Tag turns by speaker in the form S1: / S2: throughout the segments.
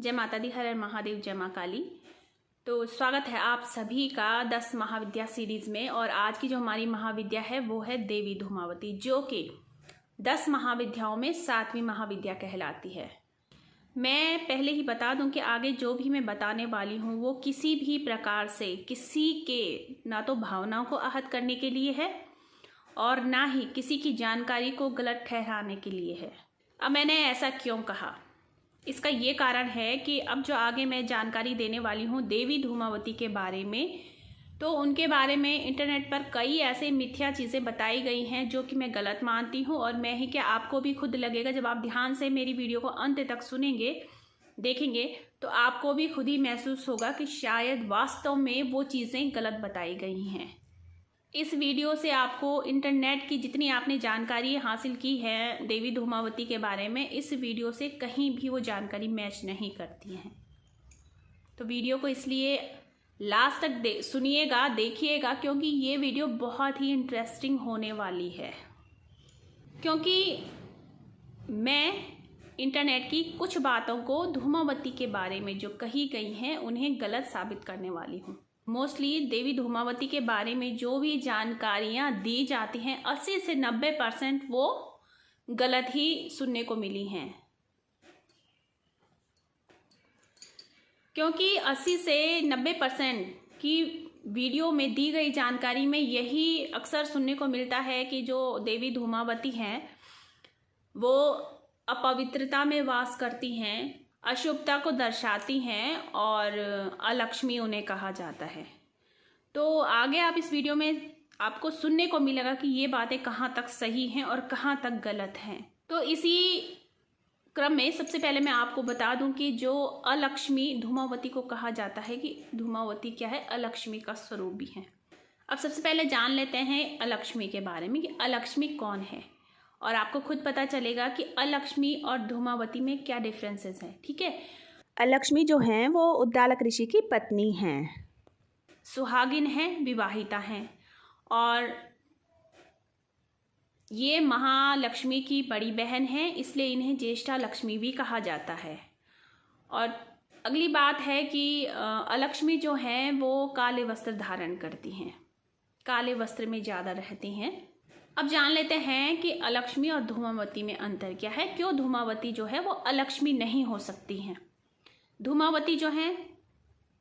S1: जय माता दी, हर हर महादेव, जय माँ काली। तो स्वागत है आप सभी का 10 महाविद्या सीरीज में। और आज की जो हमारी महाविद्या है वो है देवी धूमावती, जो कि 10 महाविद्याओं में 7वीं महाविद्या कहलाती है। मैं पहले ही बता दूं कि आगे जो भी मैं बताने वाली हूं वो किसी भी प्रकार से किसी के ना तो भावनाओं को आहत करने के लिए है और ना ही किसी की जानकारी को गलत ठहराने के लिए है। अब मैंने ऐसा क्यों कहा, इसका ये कारण है कि अब जो आगे मैं जानकारी देने वाली हूँ देवी धूमावती के बारे में, तो उनके बारे में इंटरनेट पर कई ऐसे मिथ्या चीज़ें बताई गई हैं जो कि मैं गलत मानती हूँ। और मैं ही क्या, आपको भी खुद लगेगा जब आप ध्यान से मेरी वीडियो को अंत तक सुनेंगे, देखेंगे, तो आपको भी खुद ही महसूस होगा कि शायद वास्तव में वो चीज़ें गलत बताई गई हैं। इस वीडियो से आपको इंटरनेट की जितनी आपने जानकारी हासिल की है देवी धूमावती के बारे में, इस वीडियो से कहीं भी वो जानकारी मैच नहीं करती हैं। तो वीडियो को इसलिए लास्ट तक सुनिएगा, देखिएगा, क्योंकि ये वीडियो बहुत ही इंटरेस्टिंग होने वाली है। क्योंकि मैं इंटरनेट की कुछ बातों को धूमावती के बारे में जो कही गई हैं उन्हें गलत साबित करने वाली हूँ। मोस्टली देवी धूमावती के बारे में जो भी जानकारियाँ दी जाती हैं 80 से 90% वो गलत ही सुनने को मिली हैं। क्योंकि 80 से 90% की वीडियो में दी गई जानकारी में यही अक्सर सुनने को मिलता है कि जो देवी धूमावती हैं वो अपवित्रता में वास करती हैं, अशुभता को दर्शाती हैं और अलक्ष्मी उन्हें कहा जाता है। तो आगे आप इस वीडियो में आपको सुनने को मिलेगा कि ये बातें कहाँ तक सही हैं और कहाँ तक गलत हैं। तो इसी क्रम में सबसे पहले मैं आपको बता दूं कि जो अलक्ष्मी धूमावती को कहा जाता है कि धूमावती क्या है, अलक्ष्मी का स्वरूप भी है। अब सबसे पहले जान लेते हैं अलक्ष्मी के बारे में कि अलक्ष्मी कौन है, और आपको खुद पता चलेगा कि अलक्ष्मी और धूमावती में क्या डिफरेंसेस हैं। ठीक है,
S2: अलक्ष्मी जो हैं वो उद्दालक ऋषि की पत्नी हैं,
S1: सुहागिन हैं, विवाहिता हैं, और ये महालक्ष्मी की बड़ी बहन है, इसलिए इन्हें ज्येष्ठा लक्ष्मी भी कहा जाता है। और अगली बात है कि अलक्ष्मी जो हैं वो काले वस्त्र धारण करती हैं, काले वस्त्र में ज़्यादा रहती हैं। अब जान लेते हैं कि अलक्ष्मी और धूमावती में अंतर क्या है, क्यों धूमावती जो है वो अलक्ष्मी नहीं हो सकती हैं। धूमावती जो हैं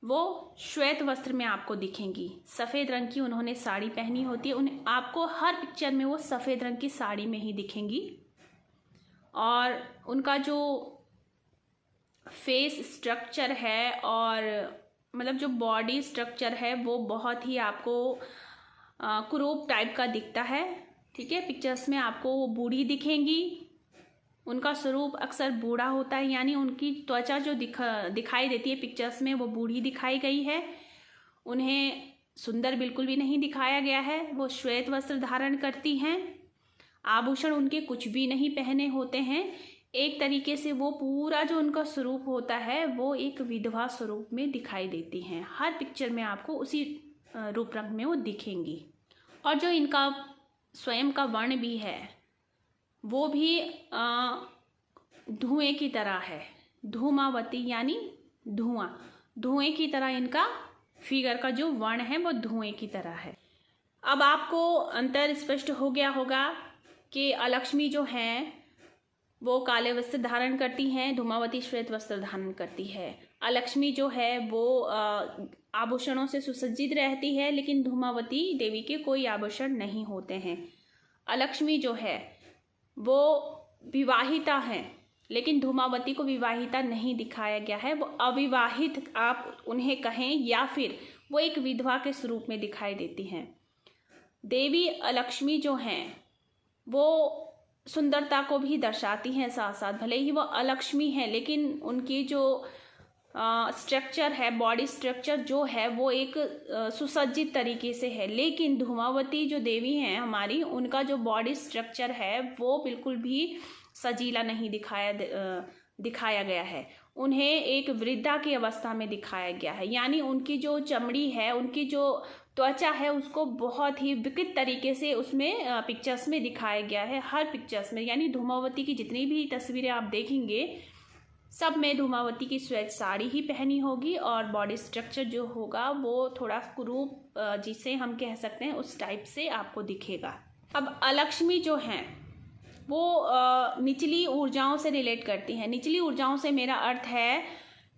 S1: वो श्वेत वस्त्र में आपको दिखेंगी, सफ़ेद रंग की उन्होंने साड़ी पहनी होती है, उन्हें आपको हर पिक्चर में वो सफ़ेद रंग की साड़ी में ही दिखेंगी। और उनका जो फेस स्ट्रक्चर है और मतलब जो बॉडी स्ट्रक्चर है वो बहुत ही आपको कुरूप टाइप का दिखता है। ठीक है, पिक्चर्स में आपको वो बूढ़ी दिखेंगी, उनका स्वरूप अक्सर बूढ़ा होता है, यानी उनकी त्वचा जो दिखाई देती है पिक्चर्स में वो बूढ़ी दिखाई गई है। उन्हें सुंदर बिल्कुल भी नहीं दिखाया गया है। वो श्वेत वस्त्र धारण करती हैं, आभूषण उनके कुछ भी नहीं पहने होते हैं। एक तरीके से वो पूरा जो उनका स्वरूप होता है वो एक विधवा स्वरूप में दिखाई देती हैं। हर पिक्चर में आपको उसी रूप रंग में वो दिखेंगी। और जो इनका स्वयं का वर्ण भी है वो भी धुएं की तरह है। धूमावती यानी धुआं, धुएं की तरह इनका फिगर का जो वर्ण है वो धुएं की तरह है। अब आपको अंतर स्पष्ट हो गया होगा कि अलक्ष्मी जो हैं वो काले वस्त्र धारण करती हैं, धूमावती श्वेत वस्त्र धारण करती है। अलक्ष्मी जो है वो आभूषणों से सुसज्जित रहती है, लेकिन धूमावती देवी के कोई आभूषण नहीं होते हैं। अलक्ष्मी जो है वो विवाहिता है, लेकिन धूमावती को विवाहिता नहीं दिखाया गया है। वो अविवाहित आप उन्हें कहें या फिर वो एक विधवा के स्वरूप में दिखाई देती हैं। देवी अलक्ष्मी जो हैं वो सुंदरता को भी दर्शाती हैं साथ साथ। भले ही वो अलक्ष्मी है लेकिन उनकी जो स्ट्रक्चर है, बॉडी स्ट्रक्चर जो है वो एक सुसज्जित तरीके से है। लेकिन धूमावती जो देवी हैं हमारी, उनका जो बॉडी स्ट्रक्चर है वो बिल्कुल भी सजीला नहीं दिखाया गया है। उन्हें एक वृद्धा की अवस्था में दिखाया गया है, यानी उनकी जो चमड़ी है, उनकी जो त्वचा है उसको बहुत ही विकृत तरीके से उसमें पिक्चर्स में दिखाया गया है। हर पिक्चर्स में, यानी धूमावती की जितनी भी तस्वीरें आप देखेंगे सब में धूमावती की श्वेत साड़ी ही पहनी होगी और बॉडी स्ट्रक्चर जो होगा वो थोड़ा कुरूप जिसे हम कह सकते हैं उस टाइप से आपको दिखेगा। अब अलक्ष्मी जो हैं वो निचली ऊर्जाओं से रिलेट करती हैं। निचली ऊर्जाओं से मेरा अर्थ है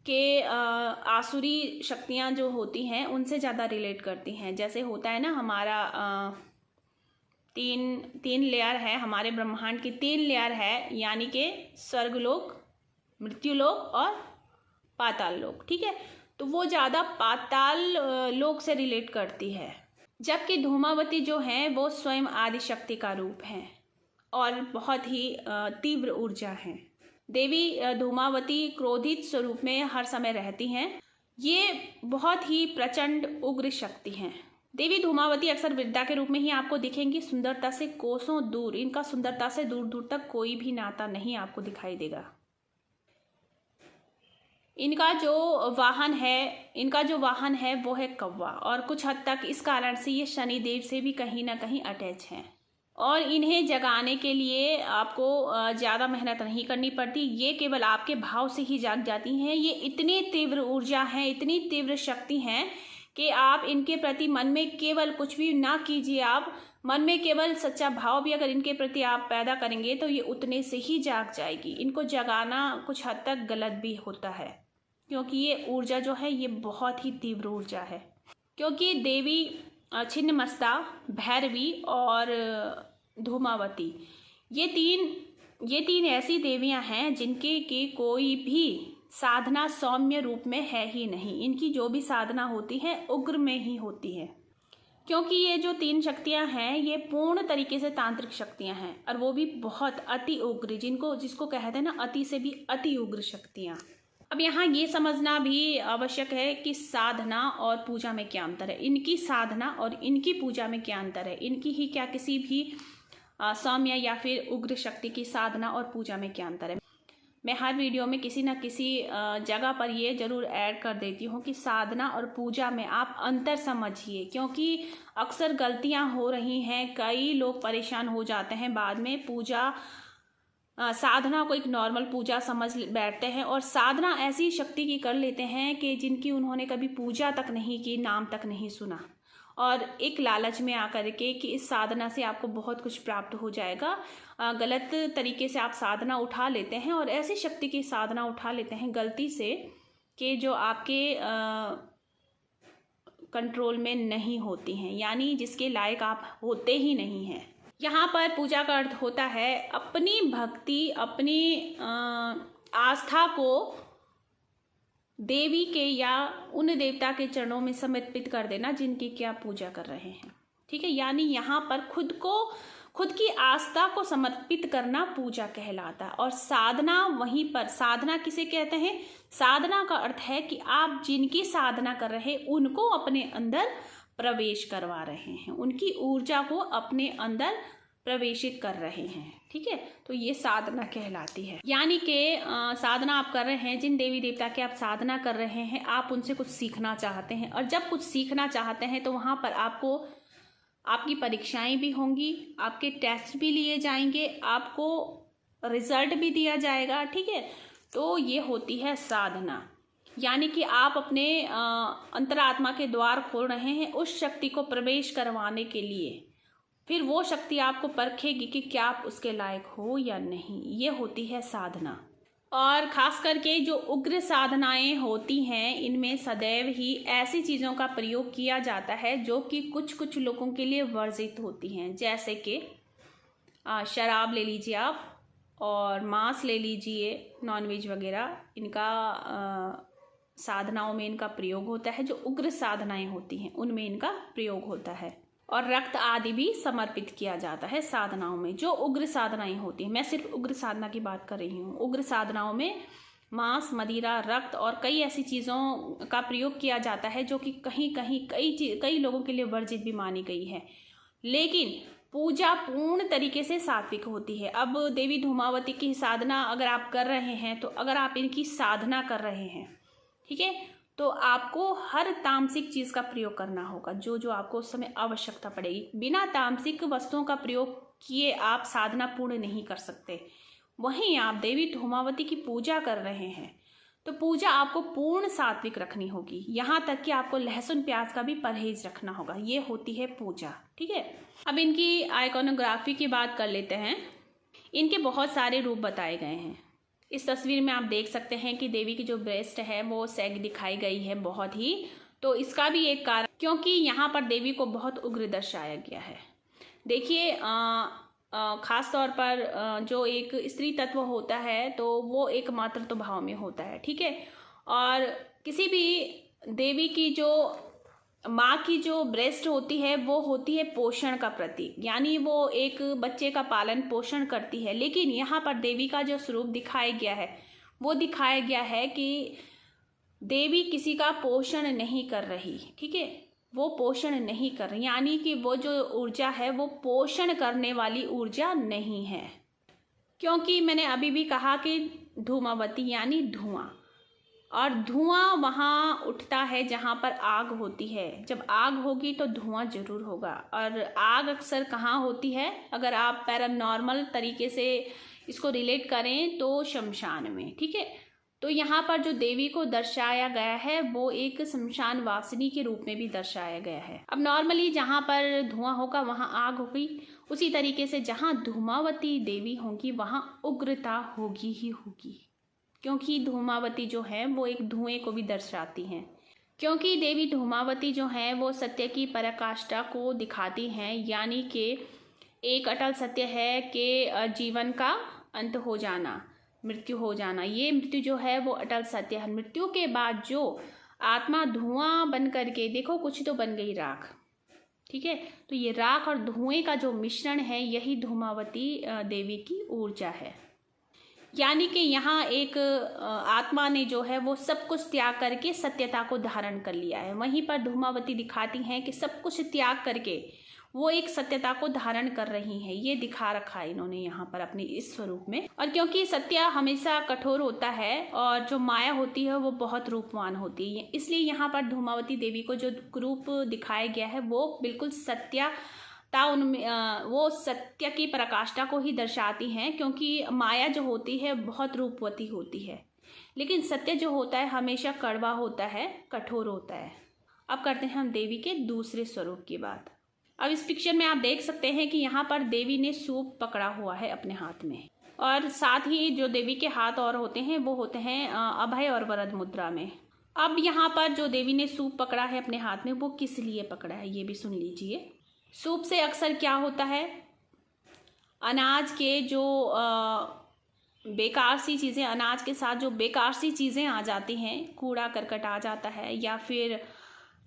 S1: कि आसुरी शक्तियाँ जो होती हैं उनसे ज़्यादा रिलेट करती हैं। जैसे होता है ना हमारा तीन लेयर है, हमारे ब्रह्मांड की 3 लेयर है, यानी कि स्वर्गलोक, मृत्युलोक और पाताल लोक। ठीक है, तो वो ज़्यादा पाताल लोक से रिलेट करती है, जबकि धूमावती जो है वो स्वयं आदि शक्ति का रूप है और बहुत ही तीव्र ऊर्जा है। देवी धूमावती क्रोधित स्वरूप में हर समय रहती हैं। ये बहुत ही प्रचंड उग्र शक्ति हैं। देवी धूमावती अक्सर वृद्धा के रूप में ही आपको दिखेंगी, सुंदरता से कोसों दूर। इनका सुंदरता से दूर दूर तक कोई भी नाता नहीं आपको दिखाई देगा। इनका जो वाहन है वो है कौवा, और कुछ हद तक इस कारण से ये शनिदेव से भी कहीं ना कहीं अटैच हैं। और इन्हें जगाने के लिए आपको ज़्यादा मेहनत नहीं करनी पड़ती, ये केवल आपके भाव से ही जाग जाती हैं। ये इतनी तीव्र ऊर्जा हैं, इतनी तीव्र शक्ति हैं कि आप इनके प्रति मन में केवल कुछ भी ना कीजिए, आप मन में केवल सच्चा भाव भी अगर इनके प्रति आप पैदा करेंगे तो ये उतने से ही जाग जाएगी। इनको जगाना कुछ हद तक गलत भी होता है, क्योंकि ये ऊर्जा जो है ये बहुत ही तीव्र ऊर्जा है। क्योंकि देवी छिन्नमस्ता, भैरवी और धूमावती ये तीन ऐसी देवियां हैं जिनके की कोई भी साधना सौम्य रूप में है ही नहीं। इनकी जो भी साधना होती है उग्र में ही होती है, क्योंकि ये जो 3 शक्तियां हैं ये पूर्ण तरीके से तांत्रिक शक्तियां हैं, और वो भी बहुत अति उग्र, जिसको कहते हैं ना अति से भी अति उग्र शक्तियां। अब यहाँ ये समझना भी आवश्यक है कि साधना और पूजा में क्या अंतर है। इनकी साधना और इनकी पूजा में क्या अंतर है। इनकी ही क्या किसी भी सौम्य या फिर उग्र शक्ति की साधना और पूजा में क्या अंतर है। मैं हर वीडियो में किसी न किसी जगह पर ये जरूर ऐड कर देती हूँ कि साधना और पूजा में आप अंतर समझिए, क्योंकि अक्सर गलतियाँ हो रही हैं। कई लोग परेशान हो जाते हैं बाद में, साधना को एक नॉर्मल पूजा समझ बैठते हैं और साधना ऐसी शक्ति की कर लेते हैं कि जिनकी उन्होंने कभी पूजा तक नहीं की, नाम तक नहीं सुना, और एक लालच में आकर के कि इस साधना से आपको बहुत कुछ प्राप्त हो जाएगा, गलत तरीके से आप साधना उठा लेते हैं और ऐसी शक्ति की साधना उठा लेते हैं गलती से कि जो आपके कंट्रोल में नहीं होती हैं, यानी जिसके लायक आप होते ही नहीं हैं। यहाँ पर पूजा का अर्थ होता है अपनी भक्ति, अपनी आस्था को देवी के या उन देवता के चरणों में समर्पित कर देना जिनकी क्या पूजा कर रहे हैं। ठीक है, यानी यहाँ पर खुद की आस्था को समर्पित करना पूजा कहलाता है। और साधना वहीं पर, साधना किसे कहते हैं? साधना का अर्थ है कि आप जिनकी साधना कर रहे हैं उनको अपने अंदर प्रवेश करवा रहे हैं, उनकी ऊर्जा को अपने अंदर प्रवेशित कर रहे हैं। ठीक है, तो ये साधना कहलाती है। यानी कि साधना आप कर रहे हैं, जिन देवी देवता की आप साधना कर रहे हैं, आप उनसे कुछ सीखना चाहते हैं, और जब कुछ सीखना चाहते हैं तो वहाँ पर आपकी परीक्षाएं भी होंगी, आपके टेस्ट भी लिए जाएंगे, आपको रिजल्ट भी दिया जाएगा। ठीक है, तो ये होती है साधना। यानी कि आप अपने अंतरात्मा के द्वार खोल रहे हैं उस शक्ति को प्रवेश करवाने के लिए। फिर वो शक्ति आपको परखेगी कि क्या आप उसके लायक हो या नहीं। ये होती है साधना। और खास करके जो उग्र साधनाएं होती हैं, इनमें सदैव ही ऐसी चीज़ों का प्रयोग किया जाता है जो कि कुछ लोगों के लिए वर्जित होती हैं। जैसे कि शराब ले लीजिए आप, और मांस ले लीजिए, नॉनवेज वगैरह, इनका साधनाओं में इनका प्रयोग होता है। जो उग्र साधनाएं होती हैं उनमें इनका प्रयोग होता है। और रक्त आदि भी समर्पित किया जाता है साधनाओं में, जो उग्र साधनाएं होती हैं। मैं सिर्फ उग्र साधना की बात कर रही हूँ। उग्र साधनाओं में मांस, मदिरा, रक्त और कई ऐसी चीज़ों का प्रयोग किया जाता है जो कि कई लोगों के लिए वर्जित भी मानी गई है। लेकिन पूजा पूर्ण तरीके से सात्विक होती है। अब देवी धूमावती की साधना अगर आप कर रहे हैं, तो अगर आप इनकी साधना कर रहे हैं, ठीक है, तो आपको हर तामसिक चीज़ का प्रयोग करना होगा, जो आपको उस समय आवश्यकता पड़ेगी। बिना तामसिक वस्तुओं का प्रयोग किए आप साधना पूर्ण नहीं कर सकते। वहीं आप देवी धूमावती की पूजा कर रहे हैं तो पूजा आपको पूर्ण सात्विक रखनी होगी। यहाँ तक कि आपको लहसुन प्याज का भी परहेज रखना होगा। ये होती है पूजा, ठीक है। अब इनकी आइकोनोग्राफी की बात कर लेते हैं। इनके बहुत सारे रूप बताए गए हैं। इस तस्वीर में आप देख सकते हैं कि देवी की जो ब्रेस्ट है वो सैग दिखाई गई है बहुत ही। तो इसका भी एक कारण, क्योंकि यहाँ पर देवी को बहुत उग्र दर्शाया गया है। देखिए खास तौर पर जो एक स्त्री तत्व होता है तो वो एक मातृत्व भाव में होता है, ठीक है। और किसी भी देवी की जो माँ की जो ब्रेस्ट होती है वो होती है पोषण का प्रतीक, यानी वो एक बच्चे का पालन पोषण करती है। लेकिन यहाँ पर देवी का जो स्वरूप दिखाया गया है वो दिखाया गया है कि देवी किसी का पोषण नहीं कर रही, ठीक है। वो पोषण नहीं कर रही, यानी कि वो जो ऊर्जा है वो पोषण करने वाली ऊर्जा नहीं है। क्योंकि मैंने अभी भी कहा कि धूमावती यानी धुआं, और धुआं वहाँ उठता है जहाँ पर आग होती है। जब आग होगी तो धुआं जरूर होगा। और आग अक्सर कहाँ होती है, अगर आप पैरानॉर्मल तरीके से इसको रिलेट करें तो शमशान में, ठीक है। तो यहाँ पर जो देवी को दर्शाया गया है वो एक शमशान वासिनी के रूप में भी दर्शाया गया है। अब नॉर्मली जहाँ पर धुआं होगा वहाँ आग होगी, उसी तरीके से जहाँ धूमावती देवी होंगी वहाँ उग्रता होगी ही होगी, क्योंकि धूमावती जो है वो एक धुएं को भी दर्शाती हैं। क्योंकि देवी धूमावती जो है वो सत्य की पराकाष्ठा को दिखाती हैं, यानी कि एक अटल सत्य है कि जीवन का अंत हो जाना, मृत्यु हो जाना। ये मृत्यु जो है वो अटल सत्य है। मृत्यु के बाद जो आत्मा धुआं बन करके, देखो कुछ तो बन गई राख, ठीक है। तो ये राख और धुएं का जो मिश्रण है यही धूमावती देवी की ऊर्जा है। यानी कि यहाँ एक आत्मा ने जो है वो सब कुछ त्याग करके सत्यता को धारण कर लिया है। वहीं पर धूमावती दिखाती हैं कि सब कुछ त्याग करके वो एक सत्यता को धारण कर रही हैं। ये दिखा रखा है इन्होंने यहाँ पर अपने इस स्वरूप में। और क्योंकि सत्य हमेशा कठोर होता है और जो माया होती है वो बहुत रूपवान होती है, इसलिए यहाँ पर धूमावती देवी को जो रूप दिखाया गया है वो बिल्कुल सत्यता उनमें वो सत्य की पराकाष्ठा को ही दर्शाती हैं। क्योंकि माया जो होती है बहुत रूपवती होती है, लेकिन सत्य जो होता है हमेशा कड़वा होता है, कठोर होता है। अब करते हैं हम देवी के दूसरे स्वरूप की बात। अब इस पिक्चर में आप देख सकते हैं कि यहाँ पर देवी ने सूप पकड़ा हुआ है अपने हाथ में, और साथ ही जो देवी के हाथ और होते हैं वो होते हैं अभय और वरद मुद्रा में। अब यहाँ पर जो देवी ने सूप पकड़ा है अपने हाथ में वो किस लिए पकड़ा है ये भी सुन लीजिए। सूप से अक्सर क्या होता है, अनाज के जो बेकार सी चीज़ें, अनाज के साथ जो बेकार सी चीज़ें आ जाती हैं, कूड़ा करकट आ जाता है, या फिर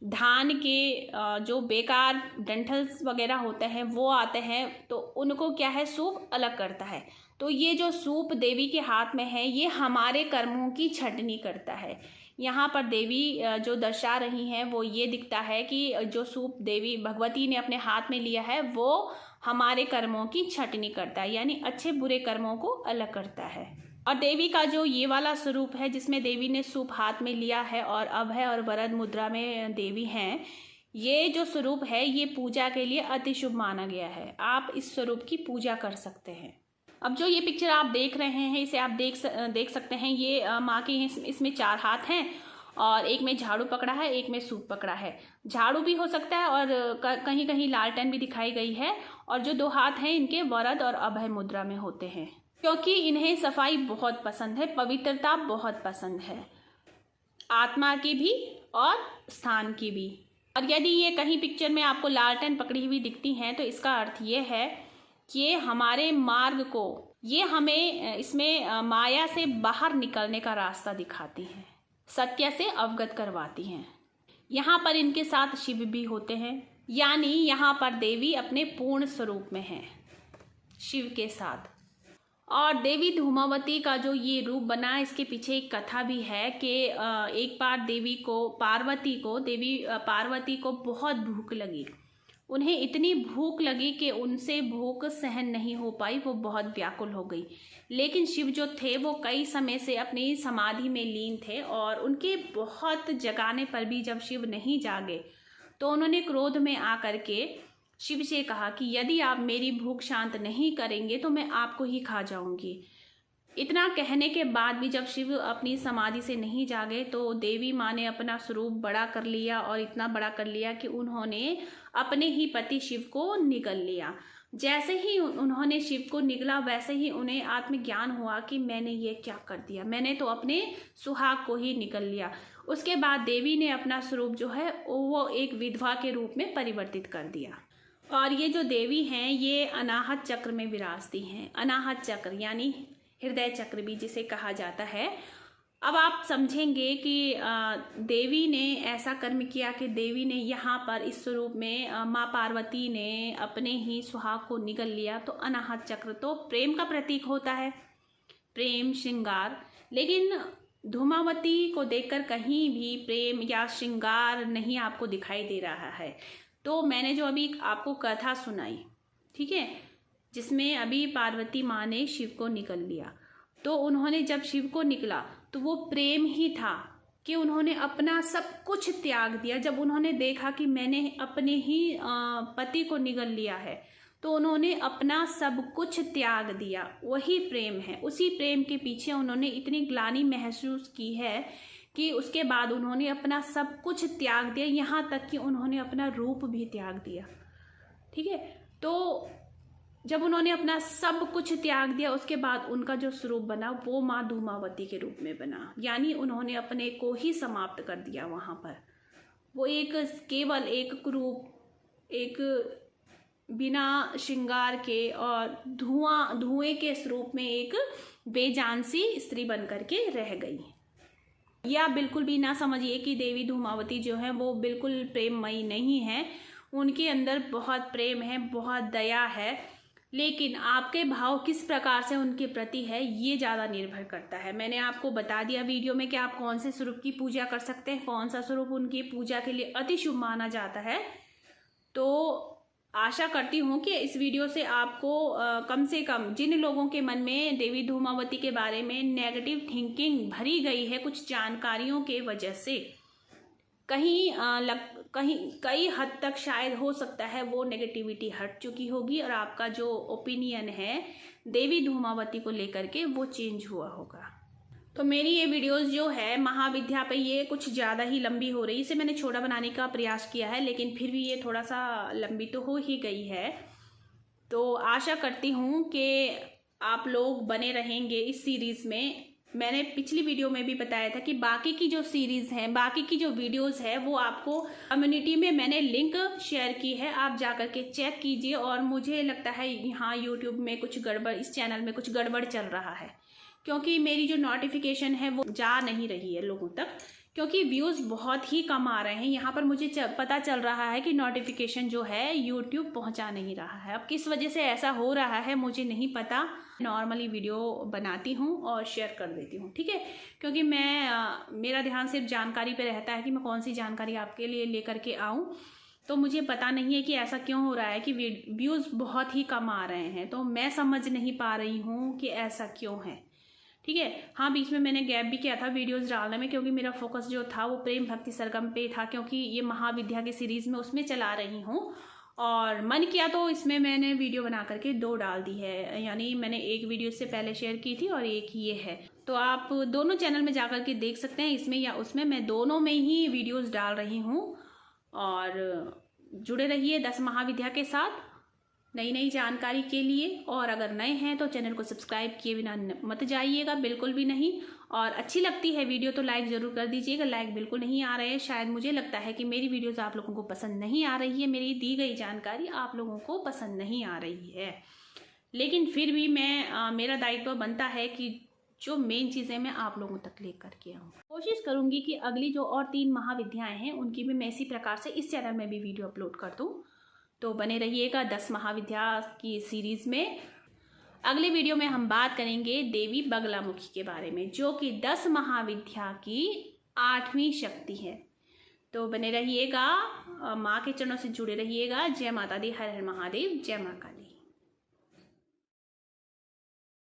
S1: धान के जो बेकार डंठल्स वगैरह होते हैं वो आते हैं, तो उनको क्या है सूप अलग करता है। तो ये जो सूप देवी के हाथ में है ये हमारे कर्मों की छटनी करता है। यहाँ पर देवी जो दर्शा रही हैं वो ये दिखता है कि जो सूप देवी भगवती ने अपने हाथ में लिया है वो हमारे कर्मों की छटनी करता है, यानी अच्छे बुरे कर्मों को अलग करता है। और देवी का जो ये वाला स्वरूप है जिसमें देवी ने सूप हाथ में लिया है और अभय और वरद मुद्रा में देवी हैं, ये जो स्वरूप है ये पूजा के लिए अति शुभ माना गया है। आप इस स्वरूप की पूजा कर सकते हैं। अब जो ये पिक्चर आप देख रहे हैं इसे आप देख सकते हैं, ये माँ के इसमें 4 हाथ हैं और एक में झाड़ू पकड़ा है, एक में सूप पकड़ा है। झाड़ू भी हो सकता है और कहीं कहीं लालटेन भी दिखाई गई है। और जो 2 हाथ हैं इनके वरद और अभय मुद्रा में होते हैं, क्योंकि इन्हें सफाई बहुत पसंद है, पवित्रता बहुत पसंद है, आत्मा की भी और स्थान की भी। और यदि ये कहीं पिक्चर में आपको लालटेन पकड़ी हुई दिखती हैं तो इसका अर्थ ये है कि ये हमारे मार्ग को, ये हमें इसमें माया से बाहर निकलने का रास्ता दिखाती हैं, सत्य से अवगत करवाती हैं। यहाँ पर इनके साथ शिव भी होते हैं, यानी यहाँ पर देवी अपने पूर्ण स्वरूप में है शिव के साथ। और देवी धूमावती का जो ये रूप बना इसके पीछे एक कथा भी है कि एक बार देवी पार्वती को बहुत भूख लगी। उन्हें इतनी भूख लगी कि उनसे भूख सहन नहीं हो पाई, वो बहुत व्याकुल हो गई। लेकिन शिव जो थे वो कई समय से अपनी समाधि में लीन थे और उनके बहुत जगाने पर भी जब शिव नहीं जागे तो उन्होंने क्रोध में आकर के शिव से कहा कि यदि आप मेरी भूख शांत नहीं करेंगे तो मैं आपको ही खा जाऊंगी। इतना कहने के बाद भी जब शिव अपनी समाधि से नहीं जागे तो देवी माँ ने अपना स्वरूप बड़ा कर लिया, और इतना बड़ा कर लिया कि उन्होंने अपने ही पति शिव को निगल लिया। जैसे ही उन्होंने शिव को निगला वैसे ही उन्हें आत्मज्ञान हुआ कि मैंने ये क्या कर दिया, मैंने तो अपने सुहाग को ही निगल लिया। उसके बाद देवी ने अपना स्वरूप जो है वो एक विधवा के रूप में परिवर्तित कर दिया। और ये जो देवी हैं ये अनाहत चक्र में विराजती हैं। अनाहत चक्र यानी हृदय चक्र भी जिसे कहा जाता है। अब आप समझेंगे कि देवी ने ऐसा कर्म किया कि देवी ने यहाँ पर इस स्वरूप में माँ पार्वती ने अपने ही सुहाग को निगल लिया। तो अनाहत चक्र तो प्रेम का प्रतीक होता है, प्रेम श्रृंगार। लेकिन धूमावती को देखकर कहीं भी प्रेम या श्रृंगार नहीं आपको दिखाई दे रहा है। तो मैंने जो अभी आपको कथा सुनाई, ठीक है, जिसमें अभी पार्वती माँ ने शिव को निगल लिया, तो उन्होंने जब शिव को निकला तो वो प्रेम ही था कि उन्होंने अपना सब कुछ त्याग दिया। जब उन्होंने देखा कि मैंने अपने ही पति को निगल लिया है तो उन्होंने अपना सब कुछ त्याग दिया। वही प्रेम है। उसी प्रेम के पीछे उन्होंने इतनी ग्लानि महसूस की है कि उसके बाद उन्होंने अपना सब कुछ त्याग दिया, यहाँ तक कि उन्होंने अपना रूप भी त्याग दिया। ठीक है, तो जब उन्होंने अपना सब कुछ त्याग दिया उसके बाद उनका जो स्वरूप बना वो माँ धूमावती के रूप में बना। यानी उन्होंने अपने को ही समाप्त कर दिया वहाँ पर। वो एक केवल एक कुरूप, एक बिना श्रृंगार के और धुएं के स्वरूप में एक बेजान सी स्त्री बन करके रह गई। या बिल्कुल भी ना समझिए कि देवी धूमावती जो है वो बिल्कुल प्रेममयी नहीं है। उनके अंदर बहुत प्रेम है, बहुत दया है, लेकिन आपके भाव किस प्रकार से उनके प्रति है ये ज़्यादा निर्भर करता है। मैंने आपको बता दिया वीडियो में कि आप कौन से स्वरूप की पूजा कर सकते हैं, कौन सा स्वरूप उनकी पूजा के लिए अति शुभ माना जाता है। तो आशा करती हूँ कि इस वीडियो से आपको कम से कम जिन लोगों के मन में देवी धूमावती के बारे में नेगेटिव थिंकिंग भरी गई है कुछ जानकारियों के वजह से, कहीं कई हद तक शायद हो सकता है वो नेगेटिविटी हट चुकी होगी और आपका जो ओपिनियन है देवी धूमावती को लेकर के वो चेंज हुआ होगा। तो मेरी ये वीडियोस जो है महाविद्या पे ये कुछ ज़्यादा ही लंबी हो रही है। इसे मैंने छोटा बनाने का प्रयास किया है लेकिन फिर भी ये थोड़ा सा लंबी तो हो ही गई है। तो आशा करती हूँ कि आप लोग बने रहेंगे इस सीरीज़ में। मैंने पिछली वीडियो में भी बताया था कि बाकी की जो सीरीज़ हैं, बाकी की जो वीडियोस है वो आपको कम्युनिटी में मैंने लिंक शेयर की है, आप जा कर के चेक कीजिए। और मुझे लगता है यहाँ यूट्यूब में कुछ गड़बड़, इस चैनल में कुछ गड़बड़ चल रहा है क्योंकि मेरी जो नोटिफिकेशन है वो जा नहीं रही है लोगों तक, क्योंकि व्यूज़ बहुत ही कम आ रहे हैं। यहाँ पर मुझे पता चल रहा है कि नोटिफिकेशन जो है यूट्यूब पहुँचा नहीं रहा है। अब किस वजह से ऐसा हो रहा है मुझे नहीं पता। नॉर्मली वीडियो बनाती हूँ और शेयर कर देती हूँ, ठीक है, क्योंकि मेरा ध्यान सिर्फ जानकारी पे रहता है कि मैं कौन सी जानकारी आपके लिए लेकर के आऊँ। तो मुझे पता नहीं है कि ऐसा क्यों हो रहा है कि व्यूज़ बहुत ही कम आ रहे हैं। तो मैं समझ नहीं पा रही हूँ कि ऐसा क्यों है, ठीक है। हाँ, बीच में मैंने गैप भी किया था वीडियोस डालने में क्योंकि मेरा फोकस जो था वो प्रेम भक्ति सरगम पे था, क्योंकि ये महाविद्या की सीरीज़ में उसमें चला रही हूँ और मन किया तो इसमें मैंने वीडियो बना करके 2 डाल दी है। यानी मैंने एक वीडियो इससे पहले शेयर की थी और एक ये है। तो आप दोनों चैनल में जा कर के देख सकते हैं, इसमें या उसमें। मैं दोनों में ही वीडियोज़ डाल रही हूँ और जुड़े रहिए 10 महाविद्या के साथ नई नई जानकारी के लिए। और अगर नए हैं तो चैनल को सब्सक्राइब किए बिना मत जाइएगा, बिल्कुल भी नहीं। और अच्छी लगती है वीडियो तो लाइक ज़रूर कर दीजिएगा। लाइक बिल्कुल नहीं आ रहे हैं, शायद मुझे लगता है कि मेरी वीडियोस आप लोगों को पसंद नहीं आ रही है, मेरी दी गई जानकारी आप लोगों को पसंद नहीं आ रही है। लेकिन फिर भी मेरा दायित्व बनता है कि जो मेन चीज़ें मैं आप लोगों तक ले करके आऊँ। कोशिश करूँगी कि अगली जो और 3 महाविद्याएँ हैं उनकी भी मैं इसी प्रकार से इस चैनल में भी वीडियो अपलोड कर दूँ। तो बने रहिएगा 10 महाविद्या की सीरीज़ में। अगले वीडियो में हम बात करेंगे देवी बगलामुखी के बारे में, जो कि 10 महाविद्या की 8वीं शक्ति है। तो बने रहिएगा, माँ के चरणों से जुड़े रहिएगा। जय माता दी, हर हर महादेव, जय माँ काली।